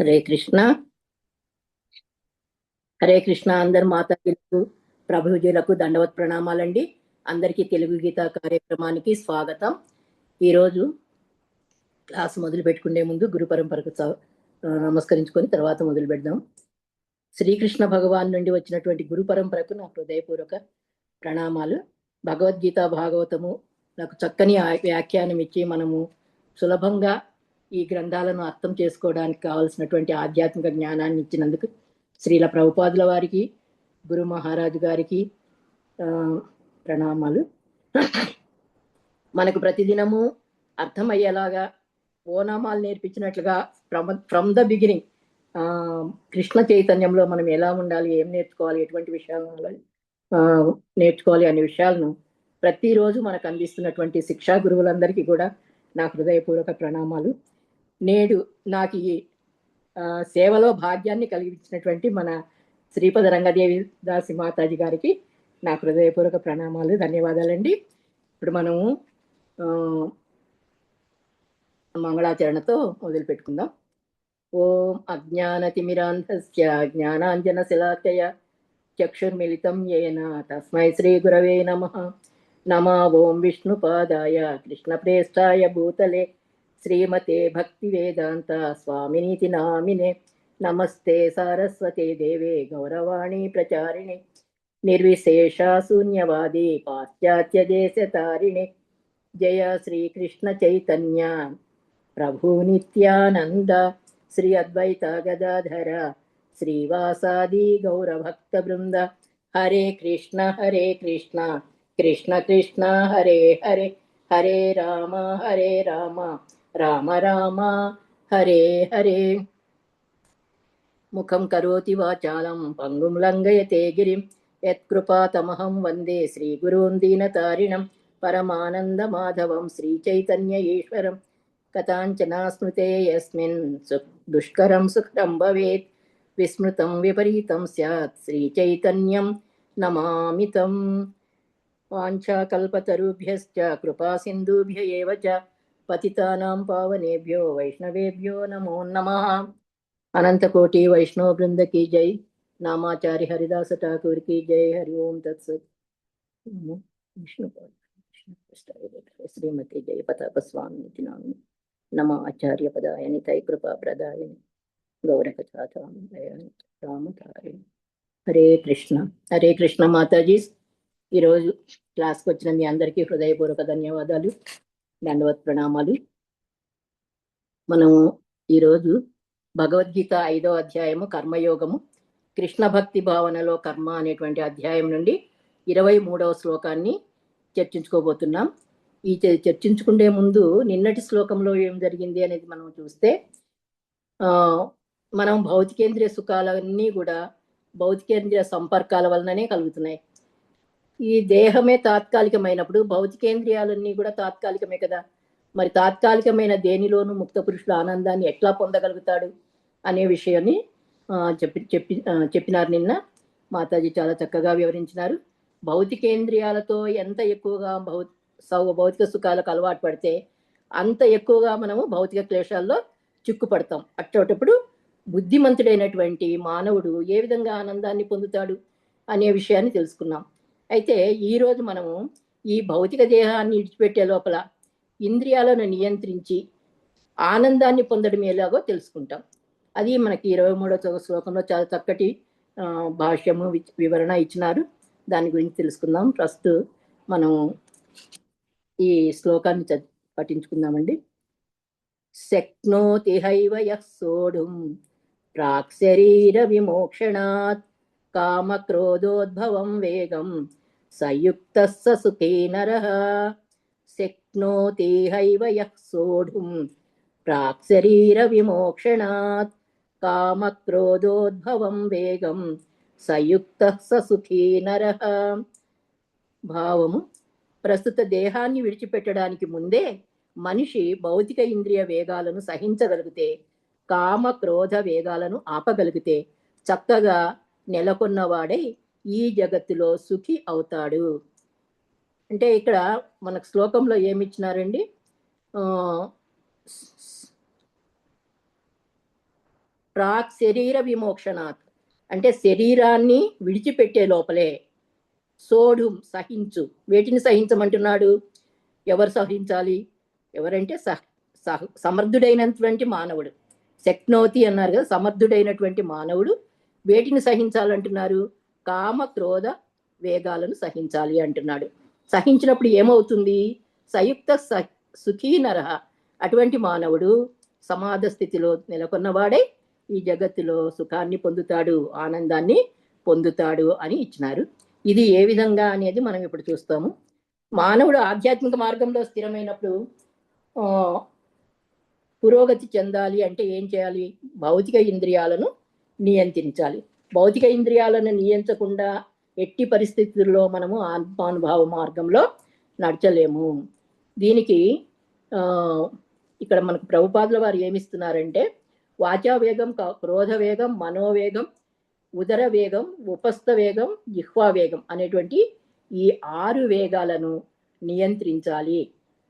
హరే కృష్ణ. హరే కృష్ణ. అందరు మాతాజీలకు ప్రభుజీలకు దండవత్ ప్రణామాలండి. అందరికీ తెలుగు గీత కార్యక్రమానికి స్వాగతం. ఈరోజు క్లాస్ మొదలు పెట్టుకునే ముందు గురు పరంపరకు నమస్కరించుకొని తర్వాత మొదలు పెడదాం. శ్రీకృష్ణ భగవాన్ నుండి వచ్చినటువంటి గురు పరంపరకు నా హృదయపూర్వక ప్రణామాలు. భగవద్గీత భాగవతము నాకు చక్కని వ్యాఖ్యానం ఇచ్చి మనము సులభంగా ఈ గ్రంథాలను అర్థం చేసుకోవడానికి కావలసినటువంటి ఆధ్యాత్మిక జ్ఞానాన్ని ఇచ్చినందుకు శ్రీల ప్రభుపాదుల వారికి, గురు మహారాజు గారికి ప్రణామాలు. మనకు ప్రతిదినము అర్థమయ్యేలాగా ఓనామాలు నేర్పించినట్లుగా ఫ్రమ్ ద బిగినింగ్ కృష్ణ చైతన్యంలో మనం ఎలా ఉండాలి, ఏం నేర్చుకోవాలి, ఎటువంటి విషయాలు నేర్చుకోవాలి అనే విషయాలను ప్రతిరోజు మనకు అందిస్తున్నటువంటి శిక్షా గురువులందరికీ కూడా నా హృదయపూర్వక ప్రణామాలు. నేడు నాకు ఈ సేవలో భాగ్యాన్ని కలిగించినటువంటి మన శ్రీపద రంగదేవి దాసి మాతాజీ గారికి నా హృదయపూర్వక ప్రణామాలు, ధన్యవాదాలండి. ఇప్పుడు మనము మంగళాచరణతో మొదలు పెట్టుకుందాం. ఓం అజ్ఞానతిమిరాంధస్య జ్ఞానాంజనశలాకయ చక్షుర్మిలితం యేన తస్మై శ్రీ గురవే నమః. నమో ఓం విష్ణుపాదాయ కృష్ణప్రేష్ఠాయ భూతలే శ్రీమతే భక్తివేదాంత స్వామినీతి నామినే. నమస్తే సారస్వతే దేవే గౌరవాణి ప్రచారిణి నిర్విశేష శూన్యవాది పాశ్చాత్య దేశతారిణి. జయ శ్రీకృష్ణ చైతన్య ప్రభు నిత్యానంద శ్రీ అద్వైత గదాధర శ్రీవాసాది గౌరభక్త బృంద. హరే కృష్ణ కృష్ణ కృష్ణ హరే హరే, హరే రామ రామ రామ హరే హరే. ముఖం కరోతి వాచాలం పంగుం లంఘయతే గిరిం యత్కృపాతమహం వందే శ్రీగురూన్ దీనతారిణం పరమానంద మాధవం శ్రీచైతన్య ఈశ్వరం. కథాంచనా స్మృతే యస్మిన్ దుష్కరం సుఖరం భవేత్ విస్మృతం విపరీతం స్యాత్ శ్రీచైతన్యం నమామి తం. వాంఛాకల్పతరుభ్యశ్చ కృపా సింధుభ్య ఏవ చ పతితానాం పావనేభ్యో వైష్ణవేభ్యో నమో నమః. అనంతకోటి వైష్ణవ బృంద की जय. नामाचार्य हरिदास ठाकुर की जय. हरि ओम तत्सत. विष्णु श्रीमती जय पताप स्वामी नाम नम आचार्य पदाय नितय कृपा प्रदाय गौरकथाताय रामताय. హరే కృష్ణ. హరే కృష్ణ మాతాజీ. ఈరోజు క్లాస్కి వచ్చిన మీ అందరికీ హృదయపూర్వక ధన్యవాదాలు, దండవత్ ప్రణామాలు. మనము ఈరోజు భగవద్గీత 5వ అధ్యాయము కర్మయోగము, కృష్ణ భక్తి భావనలో కర్మ అనేటువంటి అధ్యాయం నుండి 23వ శ్లోకాన్ని చర్చించుకోబోతున్నాం. ఈ చర్చించుకునే ముందు నిన్నటి శ్లోకంలో ఏం జరిగింది అనేది మనం చూస్తే, మనం భౌతికేంద్రియ సుఖాలన్నీ కూడా భౌతికేంద్రియ సంపర్కాల వలననే కలుగుతున్నాయి. ఈ దేహమే తాత్కాలికమైనప్పుడు భౌతికేంద్రియాలన్నీ కూడా తాత్కాలికమే కదా. మరి తాత్కాలికమైన దేనిలోనూ ముక్త పురుషుల ఆనందాన్ని ఎట్లా పొందగలుగుతాడు అనే విషయాన్ని చెప్పినారు నిన్న. మాతాజీ చాలా చక్కగా వివరించినారు. భౌతికేంద్రియాలతో ఎంత ఎక్కువగా భౌతిక సుఖాలకు అలవాటు పడితే అంత ఎక్కువగా మనము భౌతిక క్లేశాల్లో చిక్కుపడతాం. అట్టేటప్పుడు బుద్ధిమంతుడైనటువంటి మానవుడు ఏ విధంగా ఆనందాన్ని పొందుతాడు అనే విషయాన్ని తెలుసుకున్నాం. అయితే ఈరోజు మనము ఈ భౌతిక దేహాన్ని విడిచిపెట్టే లోపల ఇంద్రియాలను నియంత్రించి ఆనందాన్ని పొందడం ఎలాగో తెలుసుకుంటాం. అది మనకి 23వ శ్లోకంలో చాలా చక్కటి భాష్యము వివరణ ఇచ్చినారు. దాని గురించి తెలుసుకుందాం. ఫస్ట్ మనం ఈ శ్లోకాన్ని పఠించుకుందామండి. శక్నోతి హైవ యః సోఢుం ప్రాక్ శరీర విమోక్షణాత్ కామక్రోధోద్భవం వేగం సయుక్తః స సుఖీ నరః. శక్నోతి హైవ యః సోఢుం ప్రాక్ శరీర విమోక్షణాత్ కామక్రోధోద్భవం వేగం సయుక్తః స సుఖీ నరః. భావము: ప్రస్తుత దేహాన్ని విడిచిపెట్టడానికి ముందే మనిషి భౌతిక ఇంద్రియ వేగాలను సహించగలిగితే, కామ క్రోధ వేగాలను ఆపగలిగితే చక్కగా నెలకొన్నవాడై ఈ జగత్తులో సుఖి అవుతాడు. అంటే ఇక్కడ మనకు శ్లోకంలో ఏమిచ్చినారండి? ప్రాక్ శరీర విమోక్షణాత్ అంటే శరీరాన్ని విడిచిపెట్టే లోపలే సోఢుం సహించు. వేటిని సహించమంటున్నాడు? ఎవరు సహించాలి? ఎవరంటే సమర్థుడైనటువంటి మానవుడు. శక్నోతి అన్నారు కదా, సమర్థుడైనటువంటి మానవుడు వేటిని సహించాలంటున్నారు? కామ క్రోధ వేగాలను సహించాలి అంటున్నాడు. సహించినప్పుడు ఏమవుతుంది? సయుక్త సుఖీ నరహ అటువంటి మానవుడు సమాధ స్థితిలో నెలకొన్నవాడై ఈ జగత్తులో సుఖాన్ని పొందుతాడు, ఆనందాన్ని పొందుతాడు అని ఇచ్చినారు. ఇది ఏ విధంగా అనేది మనం ఇప్పుడు చూస్తాము. మానవుడు ఆధ్యాత్మిక మార్గంలో స్థిరమైనప్పుడు పురోగతి చెందాలి అంటే ఏం చేయాలి? భౌతిక ఇంద్రియాలను నియంత్రించాలి. భౌతిక ఇంద్రియాలను నియంత్రించకుండా ఎట్టి పరిస్థితుల్లో మనము ఆత్మానుభావ మార్గంలో నడచలేము. దీనికి ఇక్కడ మనకు ప్రభుపాదుల వారు ఏమిస్తున్నారంటే వాచా వేగం, క్రోధ వేగం, మనోవేగం, ఉదర వేగం, ఉపస్థ వేగం, జిహ్వా వేగం అనేటువంటి ఈ 6 వేగాలను నియంత్రించాలి.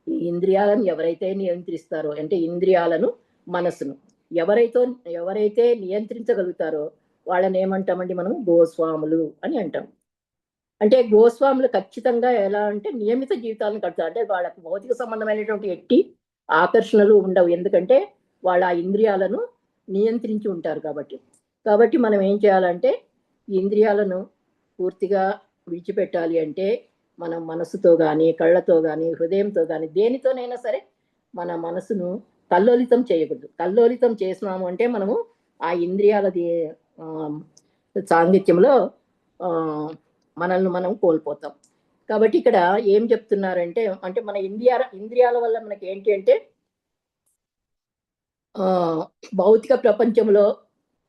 ఈ ఇంద్రియాలను ఎవరైతే నియంత్రిస్తారో అంటే ఇంద్రియాలను, మనసును ఎవరైతే నియంత్రించగలుగుతారో వాళ్ళని ఏమంటామండి మనం? గోస్వాములు అని అంటాం. అంటే గోస్వాములు ఖచ్చితంగా ఎలా అంటే నియమిత జీవితాలను గడుపుతారు. అంటే వాళ్ళకి భౌతిక సంబంధమైనటువంటి ఎట్టి ఆకర్షణలు ఉండవు. ఎందుకంటే వాళ్ళ ఆ ఇంద్రియాలను నియంత్రించి ఉంటారు కాబట్టి మనం ఏం చేయాలంటే ఈ ఇంద్రియాలను పూర్తిగా విడిచిపెట్టాలి అంటే మనం మనసుతో కానీ, కళ్ళతో కానీ, హృదయంతో కానీ దేనితోనైనా సరే మన మనసును కల్లోలితం చేయకూడదు. కల్లోలితం చేసినాము అంటే మనము ఆ ఇంద్రియాలది సాంగత్యంలో మనల్ని మనం కోల్పోతాం. కాబట్టి ఇక్కడ ఏం చెప్తున్నారంటే అంటే మన ఇంద్రియాల వల్ల మనకి ఏంటి అంటే భౌతిక ప్రపంచంలో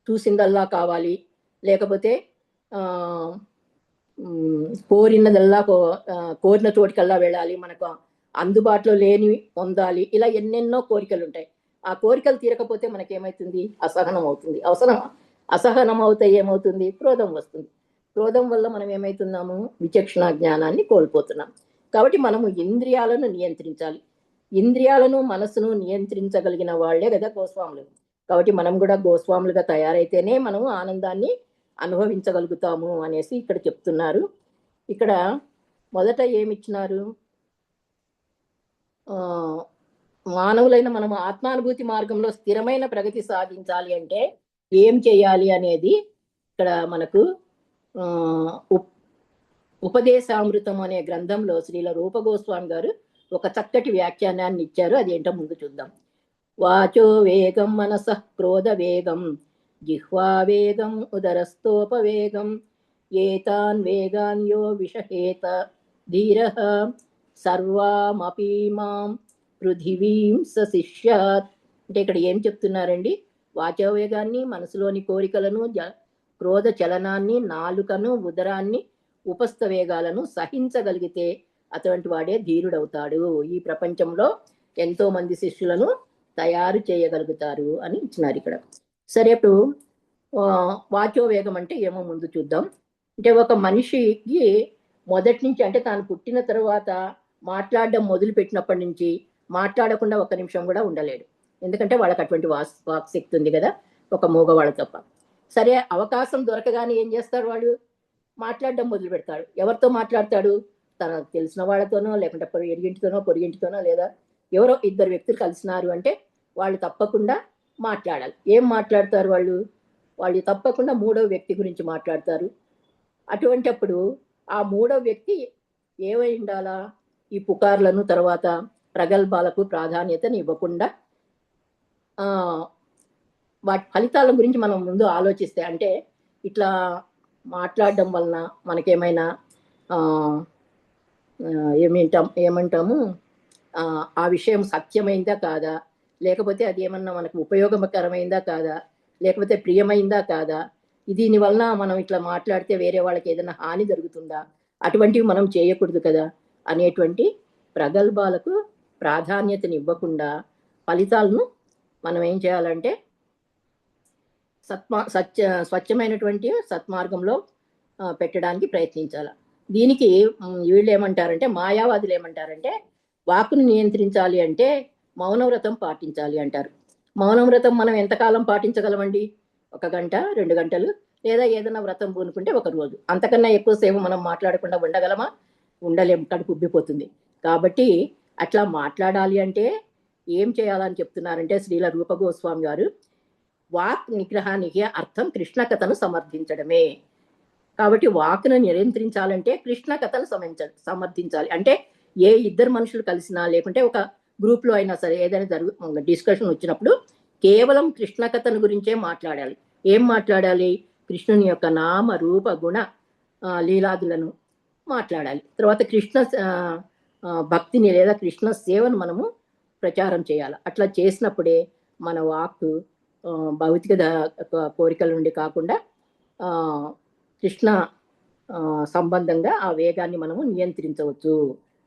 చూసిందల్లా కావాలి, లేకపోతే కోరినదల్లా కోరిన చోటికల్లా వెళ్ళాలి, మనకు అందుబాటులో లేని పొందాలి, ఇలా ఎన్నెన్నో కోరికలు ఉంటాయి. ఆ కోరికలు తీరకపోతే మనకేమవుతుంది? అసహనం అవుతుంది. అసహనం అవుతే ఏమవుతుంది? క్రోధం వస్తుంది. క్రోధం వల్ల మనం ఏమవుతున్నాము? విచక్షణ జ్ఞానాన్ని కోల్పోతున్నాం. కాబట్టి మనము ఇంద్రియాలను నియంత్రించాలి. ఇంద్రియాలను, మనసును నియంత్రించగలిగిన వాళ్లే కదా గోస్వాములు. కాబట్టి మనం కూడా గోస్వాములుగా తయారైతేనే మనము ఆనందాన్ని అనుభవించగలుగుతాము అనేసి ఇక్కడ చెప్తున్నారు. ఇక్కడ మొదట ఏమిచ్చినారు? మానవులైన మనము ఆత్మానుభూతి మార్గంలో స్థిరమైన ప్రగతి సాధించాలి అంటే ఏం చేయాలి అనేది ఇక్కడ మనకు ఉపదేశామృతం అనే గ్రంథంలో శ్రీల రూప గోస్వామి గారు ఒక చక్కటి వ్యాఖ్యానాన్ని ఇచ్చారు. అదేంటో ముందు చూద్దాం. వాచో వేగం మనస క్రోధ వేగం, జిహ్వా వేగం, ఉదరస్థోపవేగం, ఏతాన్ వేగాన్ యో విషహేత ధీరః సర్వామపి మాం పృథివీం సశిష్యాత్. అంటే ఇక్కడ ఏం చెప్తున్నారండి? వాచోవేగాన్ని, మనసులోని కోరికలను, క్రోధ చలనాన్ని, నాలుకను, ఉదరాన్ని, ఉపస్థ వేగాలను సహించగలిగితే అటువంటి వాడే ధీరుడవుతాడు. ఈ ప్రపంచంలో ఎంతో మంది శిష్యులను తయారు చేయగలుగుతారు అని ఇచ్చినారు ఇక్కడ. సరే, ఇప్పుడు వాచోవేగం అంటే ఏమో ముందు చూద్దాం. అంటే ఒక మనిషికి మొదటి నుంచి అంటే తాను పుట్టిన తర్వాత మాట్లాడడం మొదలు పెట్టినప్పటి నుంచి మాట్లాడకుండా ఒక్క నిమిషం కూడా ఉండలేడు. ఎందుకంటే వాళ్ళకి అటువంటి వాక్ శక్తి ఉంది కదా, ఒక మూగవాళ్ళ తప్ప. సరే, అవకాశం దొరకగానే ఏం చేస్తాడు? వాడు మాట్లాడడం మొదలు పెడతాడు. ఎవరితో మాట్లాడతాడు? తనకు తెలిసిన వాళ్ళతోనో, లేకుంటే పొరిగింటితోనో, లేదా ఎవరో ఇద్దరు వ్యక్తులు కలిసినారు అంటే వాళ్ళు తప్పకుండా మాట్లాడాలి. ఏం మాట్లాడతారు వాళ్ళు తప్పకుండా మూడవ వ్యక్తి గురించి మాట్లాడతారు. అటువంటిప్పుడు ఆ మూడవ వ్యక్తి ఏమై ఉండాలా? ఈ పుకార్లను, తర్వాత ప్రగల్భాలకు ప్రాధాన్యతను ఇవ్వకుండా వాటి ఫలితాల గురించి మనం ముందు ఆలోచిస్తే, అంటే ఇట్లా మాట్లాడడం వలన మనకేమైనా ఏమంటాము ఆ విషయం సత్యమైందా కాదా, లేకపోతే అది ఏమన్నా మనకు ఉపయోగకరమైందా కాదా, లేకపోతే ప్రియమైందా కాదా, దీని వలన మనం ఇట్లా మాట్లాడితే వేరే వాళ్ళకి ఏదైనా హాని జరుగుతుందా, అటువంటివి మనం చేయకూడదు కదా అనేటువంటి ప్రగల్భాలకు ప్రాధాన్యతని ఇవ్వకుండా ఫలితాలను మనం ఏం చేయాలంటే స్వచ్ఛమైనటువంటి సత్మార్గంలో పెట్టడానికి ప్రయత్నించాలి. దీనికి వీళ్ళు ఏమంటారంటే, మాయావాదులు ఏమంటారంటే, వాక్కును నియంత్రించాలి అంటే మౌనవ్రతం పాటించాలి అంటారు. మౌనవ్రతం మనం ఎంతకాలం పాటించగలమండి? 1 గంట 2 గంటలు, లేదా ఏదైనా వ్రతం పూనుకుంటే 1 రోజు. అంతకన్నా ఎక్కువసేపు మనం మాట్లాడకుండా ఉండగలమా? ఉండలేం, కడుపు ఉబ్బిపోతుంది. కాబట్టి అట్లా మాట్లాడాలి అంటే ఏం చేయాలని చెప్తున్నారంటే శ్రీల రూప గోస్వామి గారు, వాక్ నిగ్రహానికి అర్థం కృష్ణ కథను సమర్థించడమే. కాబట్టి వాక్ను నియంత్రించాలంటే కృష్ణ కథను సమర్థించాలి. అంటే ఏ ఇద్దరు మనుషులు కలిసినా, లేకుంటే ఒక గ్రూప్లో అయినా సరే ఏదైనా డిస్కషన్ వచ్చినప్పుడు కేవలం కృష్ణ కథను గురించే మాట్లాడాలి. ఏం మాట్లాడాలి? కృష్ణుని యొక్క నామ రూప గుణ లీలాదులను మాట్లాడాలి. తర్వాత కృష్ణ భక్తిని లేదా కృష్ణ సేవను మనము ప్రచారం చేయాలి. అట్లా చేసినప్పుడే మన వాక్కు భౌతిక కోరికల నుండి కాకుండా కృష్ణ సంబంధంగా ఆ వేగాన్ని మనము నియంత్రించవచ్చు,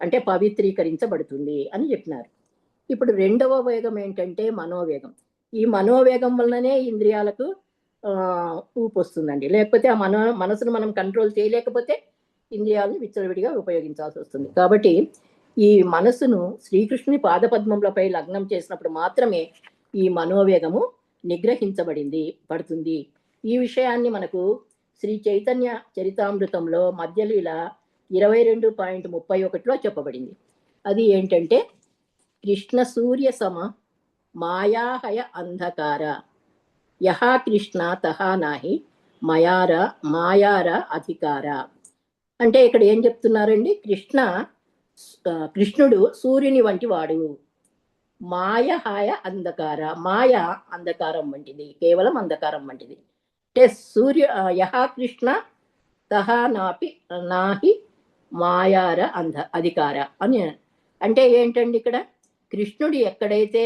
అంటే పవిత్రీకరించబడుతుంది అని చెప్పినారు. ఇప్పుడు 2వ వేగం ఏంటంటే మనోవేగం. ఈ మనోవేగం వల్లనే ఇంద్రియాలకు ఊపు వస్తుందండి. లేకపోతే ఆ మనసును మనం కంట్రోల్ చేయలేకపోతే ఇంద్రియాలను విచ్చలవిడిగా ఉపయోగించాల్సి వస్తుంది. కాబట్టి ఈ మనసును శ్రీకృష్ణుని పాదపద్మములపై లగ్నం చేసినప్పుడు మాత్రమే ఈ మనోవేగము పడుతుంది. ఈ విషయాన్ని మనకు శ్రీ చైతన్య చరితామృతంలో మధ్యలీల 22.31లో చెప్పబడింది. అది ఏంటంటే, కృష్ణ సూర్య సమ మాయాహయ అంధకార యహ కృష్ణ తహా నాహి మాయార అధికార. అంటే ఇక్కడ ఏం చెప్తున్నారండి? కృష్ణుడు సూర్యుని వంటి వాడు. మాయహాయ అంధకార, మాయ అంధకారం వంటిది, కేవలం అంధకారం వంటిది. అంటే యహ కృష్ణ తహా నాహి మాయార అధికార అని అంటే ఏంటండి? ఇక్కడ కృష్ణుడు ఎక్కడైతే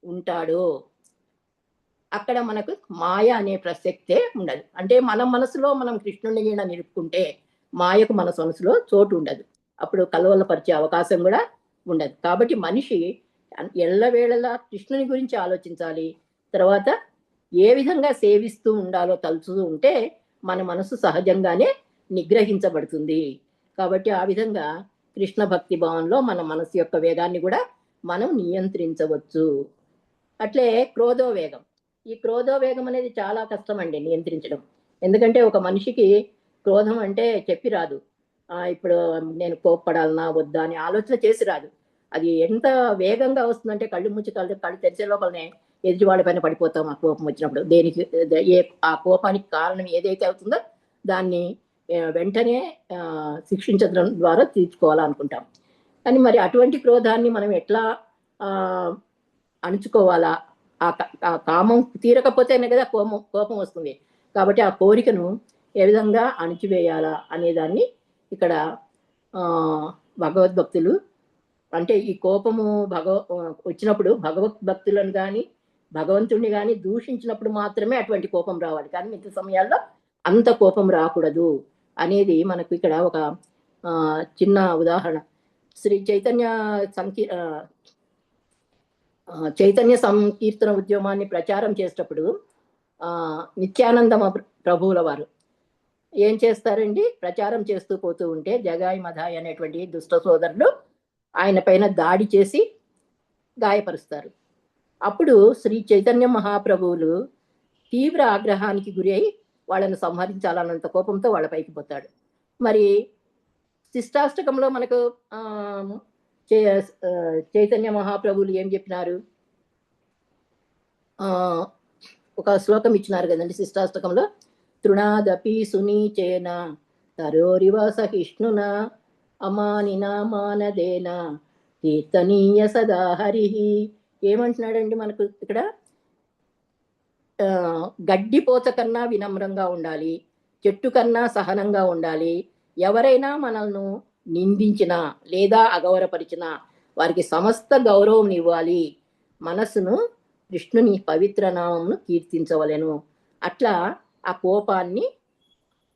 ఉంటాడో అక్కడ మనకు మాయ అనే ప్రసక్తే ఉండదు. అంటే మన మనసులో మనం కృష్ణుడిని కూడా నిలుపుకుంటే మాయకు మన మనసులో చోటు ఉండదు. అప్పుడు కలవలపరిచే అవకాశం కూడా ఉండదు. కాబట్టి మనిషి ఎల్లవేళలా కృష్ణుని గురించి ఆలోచించాలి. తర్వాత ఏ విధంగా సేవిస్తూ ఉండాలో తలుచుతూ ఉంటే మన మనసు సహజంగానే నిగ్రహించబడుతుంది. కాబట్టి ఆ విధంగా కృష్ణ భక్తి భావంలో మన మనసు యొక్క వేగాన్ని కూడా మనం నియంత్రించవచ్చు. అట్లే క్రోధోవేగం. ఈ క్రోధోవేగం అనేది చాలా కష్టం అండి నియంత్రించడం. ఎందుకంటే ఒక మనిషికి క్రోధం అంటే చెప్పి రాదు. ఇప్పుడు నేను కోప్పడాలనా వద్దా అని ఆలోచన చేసి రాదు. అది ఎంత వేగంగా వస్తుందంటే కళ్ళు ముచ్చి కళ్ళు తెరిచే లోపలనే ఎదుటివాడి పైన పడిపోతాం. ఆ కోపం వచ్చినప్పుడు దేనికి ఆ కోపానికి కారణం ఏదైతే అవుతుందో దాన్ని వెంటనే శిక్షించడం ద్వారా తీర్చుకోవాలనుకుంటాం. కానీ మరి అటువంటి క్రోధాన్ని మనం ఎట్లా అణుచుకోవాలా? ఆ కామం తీరకపోతేనే కదా కోపం వస్తుంది. కాబట్టి ఆ కోరికను ఏ విధంగా అణిచివేయాలా అనేదాన్ని ఇక్కడ భగవద్భక్తులు, అంటే ఈ కోపము వచ్చినప్పుడు భగవద్భక్తులను కానీ భగవంతుడిని కానీ దూషించినప్పుడు మాత్రమే అటువంటి కోపం రావాలి. కానీ మిగతా సమయాల్లో అంత కోపం రాకూడదు అనేది మనకు ఇక్కడ ఒక చిన్న ఉదాహరణ. శ్రీ చైతన్య సంకీర్తన ఉద్యమాన్ని ప్రచారం చేసేటప్పుడు నిత్యానంద ప్రభువుల వారు ఏం చేస్తారండి? ప్రచారం చేస్తూ పోతూ ఉంటే జగాయి మధాయి అనేటువంటి దుష్ట సోదరులు ఆయన పైన దాడి చేసి గాయపరుస్తారు. అప్పుడు శ్రీ చైతన్య మహాప్రభువులు తీవ్ర ఆగ్రహానికి గురి అయి వాళ్ళను సంహరించాలన్నంత కోపంతో వాళ్ళ పైకి పోతాడు. మరి శిష్టాష్టకంలో మనకు చైతన్య మహాప్రభువులు ఏం చెప్పినారు? ఒక శ్లోకం ఇచ్చినారు కదండి శిష్టాష్టకంలో, తృణాదపి సునీచేన తరోరివ సహిష్ణున అమానినా మానదేన కీర్తనీయ సదా హరి. ఏమంటున్నాడండి మనకు ఇక్కడ? గడ్డిపోత కన్నా వినమ్రంగా ఉండాలి, చెట్టు కన్నా సహనంగా ఉండాలి. ఎవరైనా మనల్ని నిందించినా లేదా అగౌరవపరిచినా వారికి సమస్త గౌరవం ఇవ్వాలి. మనసును కృష్ణుని పవిత్ర నామమును కీర్తించవలెను. అట్లా ఆ కోపాన్ని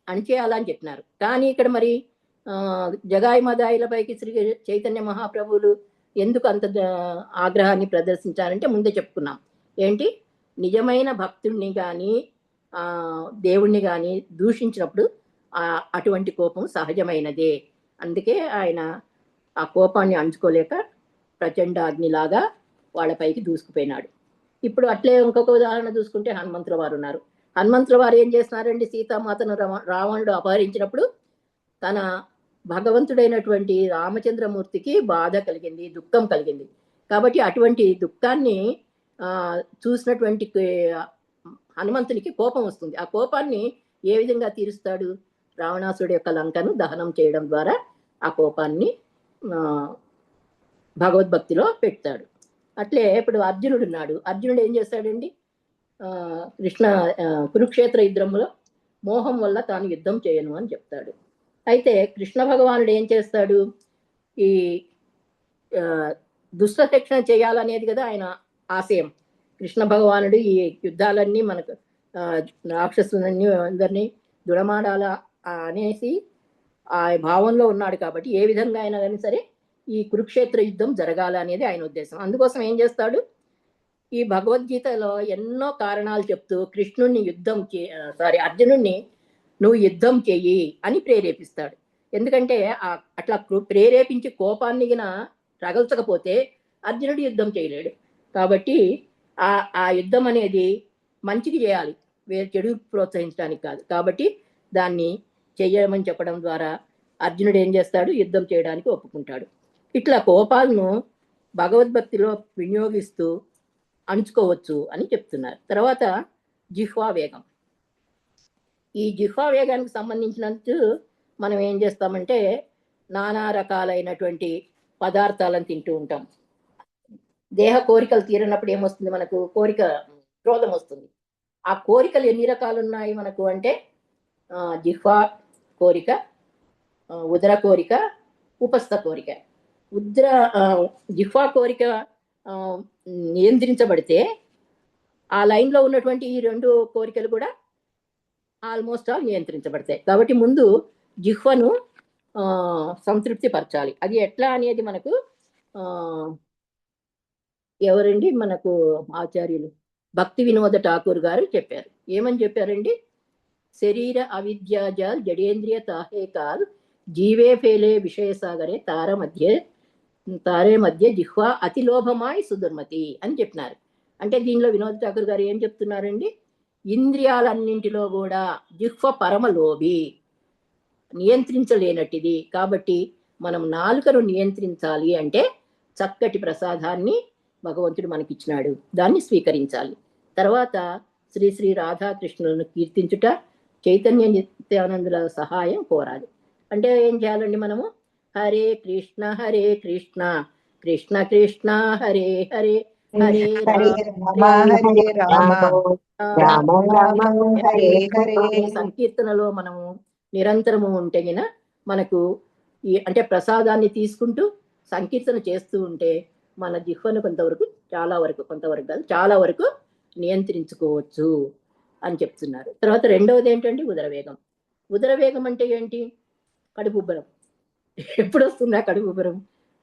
అణిచేయాలని చెప్పినారు. కానీ ఇక్కడ మరి జగాయి మదాయిలపైకి శ్రీ చైతన్య మహాప్రభువులు ఎందుకు అంత ఆగ్రహాన్ని ప్రదర్శించారంటే ముందే చెప్పుకున్నాం. ఏంటి? నిజమైన భక్తుడిని కానీ దేవుణ్ణి కానీ దూషించినప్పుడు అటువంటి కోపం సహజమైనదే. అందుకే ఆయన ఆ కోపాన్ని అణుచుకోలేక ప్రచండ అగ్నిలాగా వాళ్ళపైకి దూసుకుపోయినాడు. ఇప్పుడు అట్లే ఇంకొక ఉదాహరణ చూసుకుంటే హనుమంతుల వారు ఉన్నారు. హనుమంతుల వారు ఏం చేస్తున్నారండి, సీతామాతను రావణుడు అపహరించినప్పుడు తన భగవంతుడైనటువంటి రామచంద్రమూర్తికి బాధ కలిగింది, దుఃఖం కలిగింది. కాబట్టి అటువంటి దుఃఖాన్ని చూసినటువంటి హనుమంతునికి కోపం వస్తుంది. ఆ కోపాన్ని ఏ విధంగా తీరుస్తాడు? రావణాసుడి యొక్క లంకను దహనం చేయడం ద్వారా ఆ కోపాన్ని భగవద్భక్తిలో పెడతాడు. అట్లే ఇప్పుడు అర్జునుడు ఉన్నాడు. అర్జునుడు ఏం చేస్తాడండి? కురుక్షేత్ర యుద్ధంలో మోహం వల్ల తాను యుద్ధం చేయను అని చెప్తాడు. అయితే కృష్ణ భగవానుడు ఏం చేస్తాడు? ఈ దుష్ట శిక్షణ చేయాలనేది కదా ఆయన ఆశయం. కృష్ణ భగవానుడు ఈ యుద్ధాలన్నీ మనకు రాక్షసులన్నీ అందరినీ దుడమాడాల అనేసి ఆ భావంలో ఉన్నాడు. కాబట్టి ఏ విధంగా అయినా కానీ సరే ఈ కురుక్షేత్ర యుద్ధం జరగాల అనేది ఆయన ఉద్దేశం. అందుకోసం ఏం చేస్తాడు? ఈ భగవద్గీతలో ఎన్నో కారణాలు చెప్తూ కృష్ణుణ్ణి అర్జునుణ్ణి నువ్వు యుద్ధం చెయ్యి అని ప్రేరేపిస్తాడు. ఎందుకంటే అట్లా ప్రేరేపించి కోపాన్ని రగల్చకపోతే అర్జునుడు యుద్ధం చేయలేడు. కాబట్టి ఆ యుద్ధం అనేది మంచికి చేయాలి, చెడు ప్రోత్సహించడానికి కాదు. కాబట్టి దాన్ని చెయ్యమని చెప్పడం ద్వారా అర్జునుడు ఏం చేస్తాడు? యుద్ధం చేయడానికి ఒప్పుకుంటాడు. ఇట్లా కోపాలను భగవద్భక్తిలో వినియోగిస్తూ అణుచుకోవచ్చు అని చెప్తున్నారు. తర్వాత జిహ్వా వేగం. ఈ జిహ్వా వేగానికి సంబంధించినంత మనం ఏం చేస్తామంటే నానా రకాలైనటువంటి పదార్థాలను తింటూ ఉంటాం. దేహ కోరికలు తీరినప్పుడు ఏమొస్తుంది మనకు? క్రోధం వస్తుంది. ఆ కోరికలు ఎన్ని రకాలు ఉన్నాయి మనకు అంటే జిహ్వా కోరిక, ఉదర కోరిక, ఉపస్థ కోరిక. జిహ్వా కోరిక నియంత్రించబడితే ఆ లైన్లో ఉన్నటువంటి ఈ రెండు కోరికలు కూడా ఆల్మోస్ట్ ఆల్ నియంత్రించబడతాయి. కాబట్టి ముందు జిహ్వను సంతృప్తి పరచాలి. అది ఎట్లా అనేది మనకు ఎవరండి మనకు ఆచార్యులు భక్తి వినోద ఠాకూర్ గారు చెప్పారు. ఏమని చెప్పారండి? శరీర అవిద్యాజాల్ జడేంద్రియ తాహే కాల్ జీవే ఫేలే విషయ సాగరే తారే మధ్య జిహ్వా అతిలోభమాయ్ సుదుర్మతి అని చెప్పినారు. అంటే దీనిలో వినోద్ ఠాకూర్ గారు ఏం చెప్తున్నారండి? ఇంద్రియాలన్నింటిలో కూడా జిహ్వ పరమలోభి, నియంత్రించలేనట్టిది. కాబట్టి మనం నాలుకను నియంత్రించాలి అంటే చక్కటి ప్రసాదాన్ని భగవంతుడు మనకిచ్చినాడు, దాన్ని స్వీకరించాలి. తర్వాత శ్రీ శ్రీ రాధాకృష్ణులను కీర్తించుట, చైతన్య నిత్యానందుల సహాయం కోరాలి. అంటే ఏం చేయాలండి మనము? హరే కృష్ణ కృష్ణ కృష్ణ హరే హరే హరే సంకీర్తనలో మనము నిరంతరము ఉంటే మనకు అంటే ప్రసాదాన్ని తీసుకుంటూ సంకీర్తన చేస్తూ ఉంటే మన జిహ్వను చాలా వరకు నియంత్రించుకోవచ్చు అని చెప్తున్నారు. తర్వాత రెండవది ఏంటంటే ఉదరవేగం. ఉదరవేగం అంటే ఏంటి? కడుపుబ్బరం. ఎప్పుడు వస్తుందా కడుపుబ్బరం?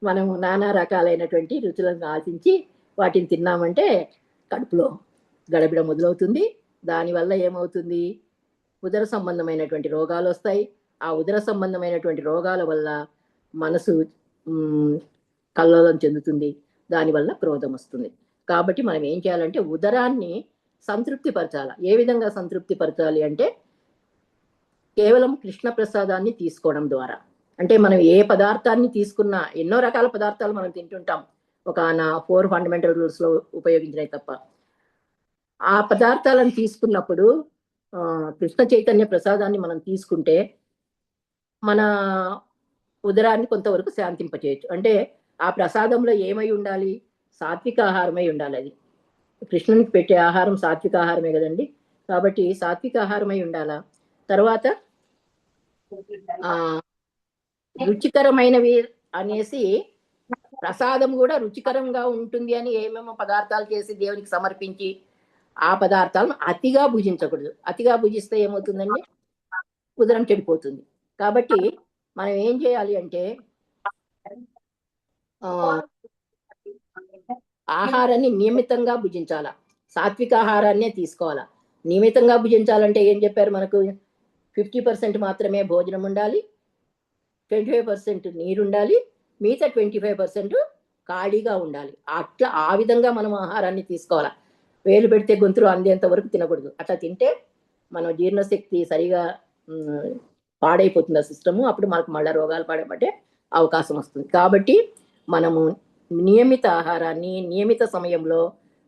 మనం నానా రకాలైనటువంటి రుచులను ఆశించి వాటిని తిన్నామంటే కడుపులో గడబిడ మొదలవుతుంది. దానివల్ల ఏమవుతుంది? ఉదర సంబంధమైనటువంటి రోగాలు వస్తాయి. ఆ ఉదర సంబంధమైనటువంటి రోగాల వల్ల మనసు కల్లోలం చెందుతుంది. దానివల్ల క్రోధం వస్తుంది. కాబట్టి మనం ఏం చేయాలంటే ఉదరాన్ని సంతృప్తి పరచాలి. ఏ విధంగా సంతృప్తి పరచాలి అంటే కేవలం కృష్ణ ప్రసాదాన్ని తీసుకోవడం ద్వారా. అంటే మనం ఏ పదార్థాన్ని తీసుకున్నా, ఎన్నో రకాల పదార్థాలు మనం తింటుంటాం ఒక 4 ఫండమెంటల్ రూల్స్ లో ఉపయోగించినవి తప్ప. ఆ పదార్థాలను తీసుకున్నప్పుడు కృష్ణ చైతన్య ప్రసాదాన్ని మనం తీసుకుంటే మన ఉదరాన్ని కొంతవరకు శాంతింపచేయచ్చు. అంటే ఆ ప్రసాదంలో ఏమై ఉండాలి? సాత్విక ఆహారమై ఉండాలి. అది కృష్ణునికి పెట్టే ఆహారం సాత్విక ఆహారమే కదండి. కాబట్టి సాత్విక ఆహారమై ఉండాలా. తర్వాత రుచికరమైనవి అనేసి ప్రసాదం కూడా రుచికరంగా ఉంటుంది అని ఏమేమో పదార్థాలు చేసి దేవునికి సమర్పించి ఆ పదార్థాలను అతిగా భుజించకూడదు. అతిగా భుజిస్తే ఏమవుతుందండి? ఉదరం చెడిపోతుంది. కాబట్టి మనం ఏం చేయాలి అంటే ఆహారాన్ని నియమితంగా భుజించాలా. సాత్విక ఆహారాన్నే తీసుకోవాలా. నియమితంగా భుజించాలంటే ఏం చెప్పారు మనకు? 50% మాత్రమే భోజనం ఉండాలి, 25% నీరుండాలి, మిగతా 25% ఖాళీగా ఉండాలి. అట్లా ఆ విధంగా మనం ఆహారాన్ని తీసుకోవాలా. వేలు పెడితే గొంతులు అందేంత వరకు తినకూడదు. అట్లా తింటే మన జీర్ణశక్తి సరిగా పాడైపోతుంది ఆ సిస్టము. అప్పుడు మనకు మళ్ళీ రోగాలు పడబట్టే అవకాశం వస్తుంది. కాబట్టి మనము నియమిత ఆహారాన్ని నియమిత సమయంలో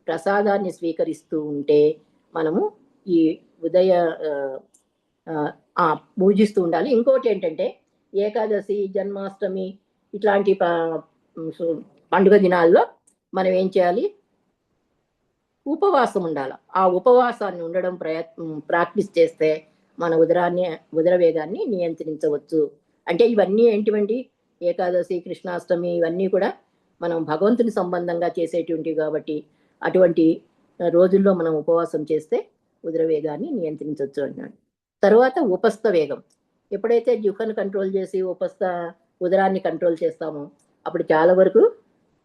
ప్రసాదాన్ని స్వీకరిస్తూ ఉంటే మనము ఈ ఉదయ పూజిస్తూ ఉండాలి. ఇంకోటి ఏంటంటే ఏకాదశి, జన్మాష్టమి ఇట్లాంటి పండుగ దినాల్లో మనం ఏం చేయాలి? ఉపవాసం ఉండాలి. ఆ ఉపవాసాన్ని ఉండడం ప్రాక్టీస్ చేస్తే మన ఉదర వేగాన్ని నియంత్రించవచ్చు. అంటే ఇవన్నీ ఏంటివండి? ఏకాదశి, కృష్ణాష్టమి ఇవన్నీ కూడా మనం భగవంతుని సంబంధంగా చేసేటువంటివి కాబట్టి అటువంటి రోజుల్లో మనం ఉపవాసం చేస్తే ఉదర వేగాన్ని నియంత్రించవచ్చు అన్నాడు. తర్వాత ఉపస్థ వేగం. ఎప్పుడైతే జిహ్వను కంట్రోల్ చేసి ఉదరాన్ని కంట్రోల్ చేస్తామో అప్పుడు చాలా వరకు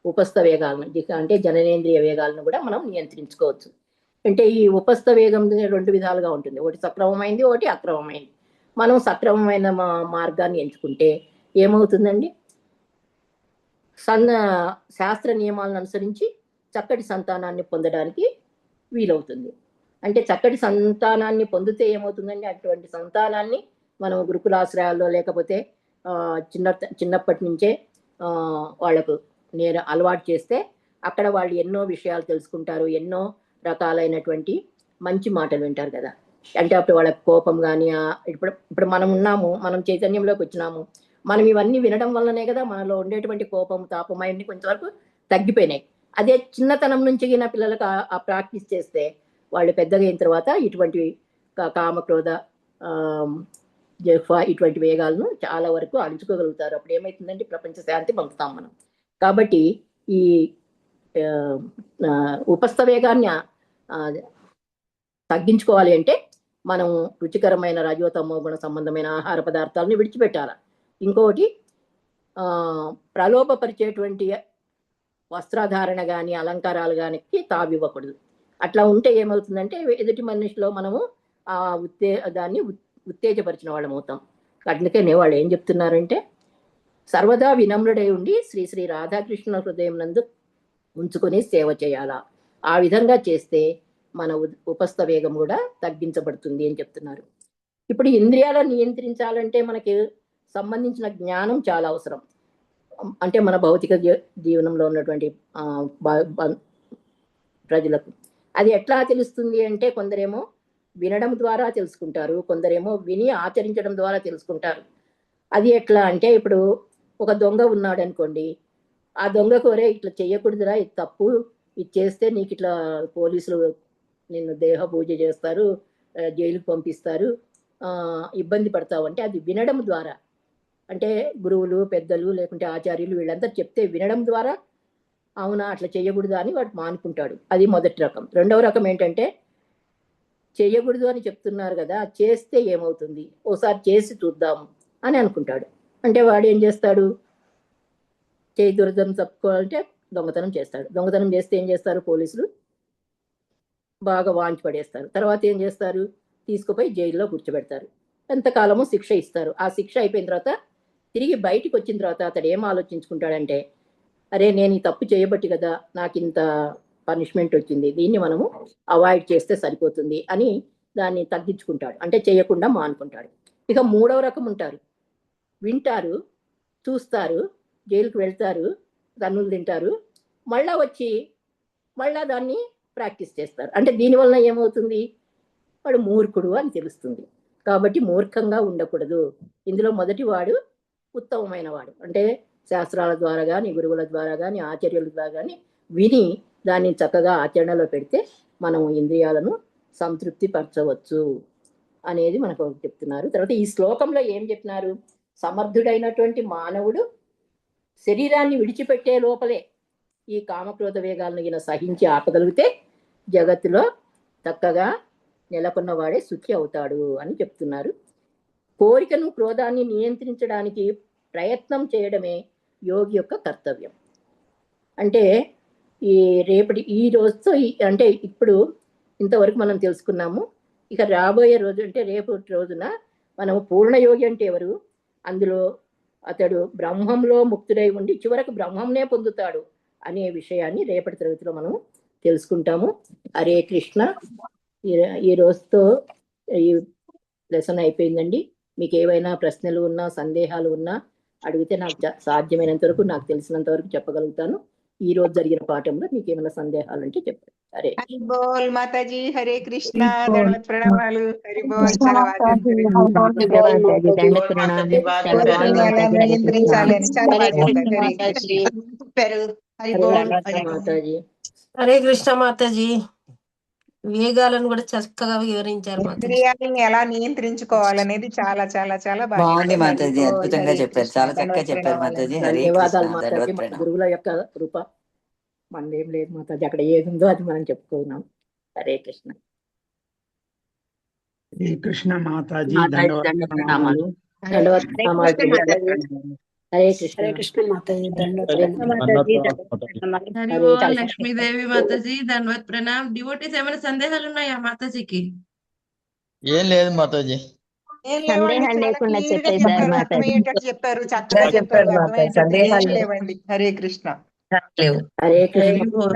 ఉపస్థ వేగాలను అంటే జననేంద్రియ వేగాలను కూడా మనం నియంత్రించుకోవచ్చు. అంటే ఈ ఉపస్థ వేగం 2 విధాలుగా ఉంటుంది. ఒకటి సక్రమమైంది, ఒకటి అక్రమమైంది. మనం సక్రమమైన మార్గాన్ని ఎంచుకుంటే ఏమవుతుందండి? శాస్త్ర నియమాలను అనుసరించి చక్కటి సంతానాన్ని పొందడానికి వీలవుతుంది. అంటే చక్కటి సంతానాన్ని పొందితే ఏమవుతుందండి? అటువంటి సంతానాన్ని మనం గురుకులాశ్రయాల్లో లేకపోతే చిన్నప్పటి నుంచే వాళ్లకు అలవాటు చేస్తే అక్కడ వాళ్ళు ఎన్నో విషయాలు తెలుసుకుంటారు, ఎన్నో రకాలైనటువంటి మంచి మాటలు వింటారు కదా. అంటే అప్పుడు వాళ్ళకి కోపం కానీ ఇప్పుడు మనం ఉన్నాము, మనం చైతన్యంలోకి వచ్చినాము, మనం ఇవన్నీ వినడం వల్లనే కదా మనలో ఉండేటువంటి కోపం, తాపం అవన్నీ కొంచెంవరకు తగ్గిపోయినాయి. అదే చిన్నతనం నుంచి పిల్లలకు ఆ ప్రాక్టీస్ చేస్తే వాళ్ళు పెద్దగా అయిన తర్వాత ఇటువంటి కామక్రోధ జఫా ఇటువంటి వేగాలను చాలా వరకు అణుచుకోగలుగుతారు. అప్పుడు ఏమవుతుందంటే ప్రపంచ శాంతి పొందుతాం మనం. కాబట్టి ఈ ఉపస్థ వేగాన్ని తగ్గించుకోవాలి అంటే మనం రుచికరమైన రజోతమో గుణ సంబంధమైన ఆహార పదార్థాలను విడిచిపెట్టాలి. ఇంకొకటి ప్రలోభపరిచేటువంటి వస్త్రధారణ కానీ అలంకారాలు కానీ తావివ్వకూడదు. అట్లా ఉంటే ఏమవుతుందంటే ఎదుటి మనిషిలో మనము దాన్ని ఉత్తేజపరిచిన వాళ్ళం అవుతాం. అందుకనే వాళ్ళు ఏం చెప్తున్నారంటే సర్వదా వినమ్రుడై ఉండి శ్రీ శ్రీ రాధాకృష్ణ హృదయం నందు ఉంచుకొని సేవ చేయాలా. ఆ విధంగా చేస్తే మన ఉపస్థ వేగం కూడా తగ్గించబడుతుంది అని చెప్తున్నారు. ఇప్పుడు ఇంద్రియాలను నియంత్రించాలంటే మనకి సంబంధించిన జ్ఞానం చాలా అవసరం. అంటే మన భౌతిక జీవనంలో ఉన్నటువంటి ప్రజలకు అది ఎట్లా తెలుస్తుంది అంటే కొందరేమో వినడం ద్వారా తెలుసుకుంటారు, కొందరేమో విని ఆచరించడం ద్వారా తెలుసుకుంటారు. అది ఎట్లా అంటే ఇప్పుడు ఒక దొంగ ఉన్నాడు అనుకోండి, ఆ దొంగ కోరే ఇట్లా చెయ్యకూడదురా, ఇది తప్పు, ఇది చేస్తే నీకు ఇట్లా పోలీసులు నిన్ను దేహ పూజ చేస్తారు, జైలుకు పంపిస్తారు, ఇబ్బంది పడతావు అంటే అది వినడం ద్వారా. అంటే గురువులు, పెద్దలు లేకుంటే ఆచార్యులు వీళ్ళంతా చెప్తే వినడం ద్వారా అవునా అట్లా చేయకూడదు అని వాడు మానుకుంటాడు. అది మొదటి రకం. రెండవ రకం ఏంటంటే చేయకూడదు అని చెప్తున్నారు కదా, చేస్తే ఏమవుతుంది, ఓసారి చేసి చూద్దాము అని అనుకుంటాడు. అంటే వాడు ఏం చేస్తాడు? చేయి దురదం తప్పుకోవాలంటే దొంగతనం చేస్తాడు. దొంగతనం చేస్తే ఏం చేస్తారు? పోలీసులు బాగా వాంచి పడేస్తారు. తర్వాత ఏం చేస్తారు? తీసుకుపోయి జైల్లో కూర్చోబెడతారు. ఎంతకాలమో శిక్ష ఇస్తారు. ఆ శిక్ష అయిపోయిన తర్వాత తిరిగి బయటికి వచ్చిన తర్వాత అతడు ఏం ఆలోచించుకుంటాడంటే అరే నేను ఈ తప్పు చేయబట్టి కదా నాకు ఇంత పనిష్మెంట్ వచ్చింది, దీన్ని మనము అవాయిడ్ చేస్తే సరిపోతుంది అని దాన్ని తగ్గించుకుంటాడు. అంటే చేయకుండా మానుకుంటాడు. ఇక మూడవ రకం ఉంటారు, వింటారు, చూస్తారు, జైలుకు వెళ్తారు, తన్నులు తింటారు, మళ్ళా వచ్చి మళ్ళా దాన్ని ప్రాక్టీస్ చేస్తారు. అంటే దీనివల్ల ఏమవుతుంది? వాడు మూర్ఖుడు అని తెలుస్తుంది. కాబట్టి మూర్ఖంగా ఉండకూడదు. ఇందులో మొదటి వాడు ఉత్తమమైన వాడు. అంటే శాస్త్రాల ద్వారా కానీ, గురువుల ద్వారా కానీ, ఆచార్యుల ద్వారా కానీ విని దాన్ని చక్కగా ఆచరణలో పెడితే మనం ఇంద్రియాలను సంతృప్తి పరచవచ్చు అనేది మనకు చెప్తున్నారు. తర్వాత ఈ శ్లోకంలో ఏం చెప్పినారు? సమర్థుడైనటువంటి మానవుడు శరీరాన్ని విడిచిపెట్టే లోపలే ఈ కామక్రోధ వేగాలను ఈయన సహించి ఆపగలిగితే జగత్తులో చక్కగా నెలకొన్నవాడే సుఖి అవుతాడు అని చెప్తున్నారు. కోరికను, క్రోధాన్ని నియంత్రించడానికి ప్రయత్నం చేయడమే యోగి యొక్క కర్తవ్యం. అంటే ఈ రోజుతో అంటే ఇప్పుడు ఇంతవరకు మనం తెలుసుకున్నాము. ఇక రాబోయే రోజు అంటే రేపు రోజున మనం పూర్ణయోగి అంటే ఎవరు? అందులో అతడు బ్రహ్మంలో ముక్తుడై ఉండి చివరకు బ్రహ్మంనే పొందుతాడు అనే విషయాన్ని రేపటి తరగతిలో మనం తెలుసుకుంటాము. హరే కృష్ణ. ఈ రోజుతో ఈ లెసన్ అయిపోయిందండి. మీకు ఏవైనా ప్రశ్నలు ఉన్నా, సందేహాలు ఉన్నా అడిగితే నాకు సాధ్యమైనంత వరకు, నాకు తెలిసినంత వరకు చెప్పగలుగుతాను. ఈ రోజు జరిగిన పాఠంలో మీకు ఏమైనా సందేహాలు ఉంటే చెప్పండి. హరే హరి బోల్ మాతాజీ. హరే కృష్ణ. ధన్యవాద ప్రణామాలు. హరి బోల్. చాలా నియంత్రించాలి అని చాలా బాగా చెప్పారు. హరి బోల్. మాతాజీ. హరే కృష్ణ మాతాజీ. వేగాలను కూడా చక్కగా వివరించారు మాతాజీ. ఇంద్రియాలను ఎలా నియంత్రించుకోవాలనేది చాలా చాలా చాలా బాగుంది మాతాజీ, అద్భుతంగా చెప్పారు, చాలా చక్కగా చెప్పారు మాతాజీ. హరే ధన్యవాదాలు కృష్ణ. మాతాజీ. మన గురువుల యొక్క కృప మనదేం లేదు మాతాజీ, అక్కడ ఏది ఉందో అది మనం చెప్పుకున్నాం. హరే కృష్ణ. శ్రీ కృష్ణ మాతాజీ. ధన్యవాదాలు. హరే కృష్ణ. హరే కృష్ణ మాతాజీ. హరి బోల్. లక్ష్మీదేవి మాతాజీ. ధన్యవాద ప్రణామ్. డివోటీస్ ఏమైనా సందేహాలు ఉన్నాయా మాతాజీకి? ఏం లేదు మాతాజీ. సందేహాలు లేకుండా చెప్పారు. చక్కగా చెప్పారు. లేవండి. హరే కృష్ణ. హరే కృష్ణ.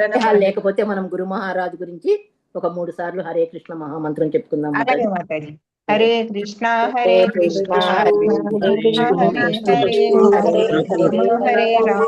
సందేహాలు లేకపోతే మనం గురు మహారాజు గురించి ఒక 3 సార్లు హరే కృష్ణ మహామంత్రం చెప్పుకుందాం. అలాగే మాతాజీ. హరే కృష్ణ హరే కృష్ణ హరే రామ హరే రామ.